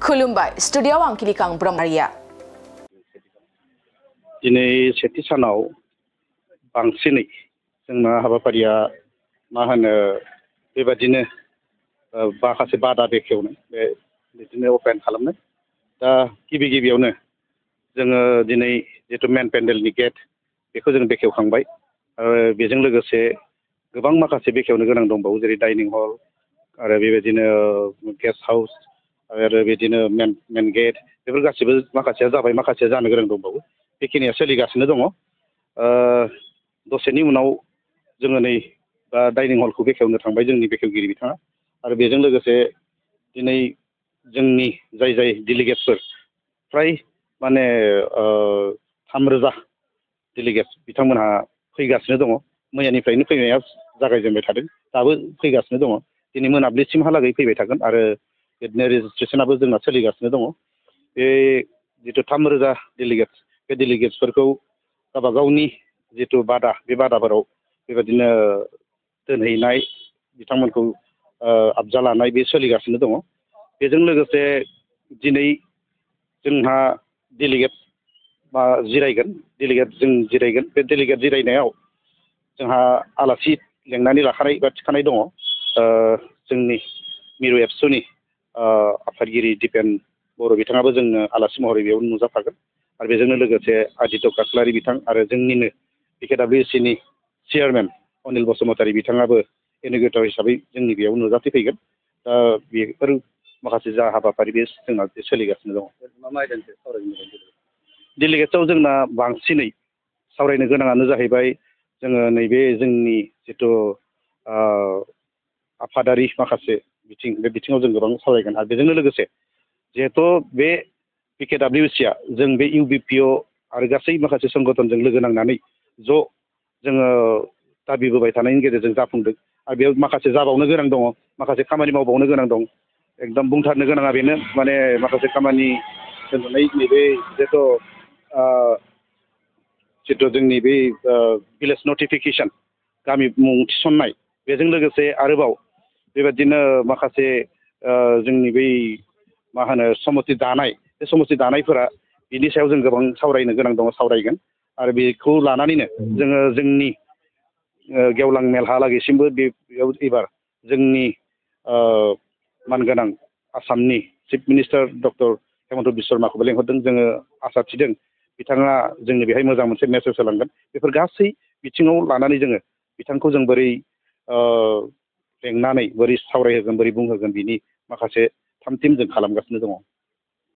खुलुमबाय स्टुडिय'आव आं किलिकां ब्रह्मारिया दिनै सेथि सानाव बांसिनै जोंना हाबाफारिया मा होनो बेबादिनो माखासे बादा बेखेवनाय बिदिनो अपेन खालामनाय दा गिबियावनो जोङो दिनै जितु मेन पेन्डेलनि गेट बेखौ जों बेखेवखांबाय आरो बेजों लोगोसे गोबां माखासे बेखेवनो गोनां दंबावो जेरै डाइनिं हल आरो बेबायदिनो गेस्ट हाउस आरो बिदिनो मेन गेट बेफोर गासिबो माखासेया जाबाय माखासेया जानो गोनां दंबावो बेखिनिया सोलिगासिनो दङ दसेनि उनाव जोङो नै दा डाइनिं हलखौ बेखेवनो थांबाय जोंनि बेखेवगिरि बिथाङा आरो बेजों लोगोसे दिनै जोंनि जाय डेलिगेटफोर फ्राय माने 3,000 डेलिगेट बिथांमोनहा फैगासिनो दङ मैयानिफ्रायनो फैनाया जागायजेनबाय थादों दाबो फैगासिनो दङ दिनै मोनाबिलिसिमहालागै फैबाय थागोन आरो बिदिनो रेजिस्ट्रेसनाबो जोंना सोलिगासिनो दङ बे जितु 3,000 डेलिगेट्स बे डेलिगेट्सफोरखौ गावबा गावनि जितु बादा बे बादाफोराव बेबायदिनो दोनहैनाय बिथांमोनखौ आबजा लानाय बे सोलिगासिनो दङ बेजों लोगोसे दिनै जोंहा डेलिगेट जों जिरायगोन बे डेलिगेट जिरायनायाव जोंहा आलासि लेंनानै लाखानाय बा थिखानाय दङ जोंनि मिरु एबसुनि आफादगिरि दिपेन बर' बिथाङाबो जोंनो आलासि महरै बेयाव नुजाफागोन आरो बेजोंनो लोगोसे आदित्य काख्लारि बिथां आरो जोंनिनो PKWCनि चेयारमेन अनिल बसुमतारी बिथाङाबो इन'ग्रेटर हिसाबै जोंनि बेयाव नुजाथिफैगोन दा बेफोर माखासे जा हाबाफारि बे जोंना सोलिगासिनो दङ मा आयदानि सायाव सावरायनो डेलिगेट्सआव जोंना बांसिनै सावरायनो गोनाङानो जाहैबाय जोङो नैबे जोंनि जिथु आफादारि माखासे बिथिं बे बिथिङाव जों गोबां सावरायगोन आरो बेजोंनो लोगोसे जिहेथु बे PKWCआ जों बे UBPO आरो गासै माखासे संगठनजों लोगो नांनानै ज' जोङो दाबिबोबाय थानायनि गेजेरजों जाफुंदों आरो बेयाव माखासे जाबावनो गोनां दङ माखासे खामानि मावबावनो गोनां दं एकदम बुंथारनो गोनाङा बेनो माने माखासे खामानि दोननानै नैबे जिथु जोंनि बे भिलेज नटिफिकेसन गामि मुं थिसननाय बेजों लोगोसे आरोबाव बेबायदिनो माखासे जोंनि बै मा होनो समस्ति दानाय बे समस्ति दानायफोरा बिनि सायाव जों गोबां सावरायनो गोनां दङ सावरायगोन आरो बेखौ लानानैनो जोङो जोंनि गेवलां मेलहालागैसिमबो बेयाव एबार जोंनि मानगोनां आसामनि chief minister doctor Hemanta Biswa शर्माखौबो लेंहरदों जोङो आसा थिदों बिथाङा जोंनि बेहाय मोजां मोनसे मेसेज होलांगोन बेफोर गासै बिथिङाव लानानै जोङो बिथांखौ जों बोरै लेंनानै बोरै सावरायहोगोन बोरै बुंहोगोन बिनि माखासे थाम थिम जों खालामगासिनो दङ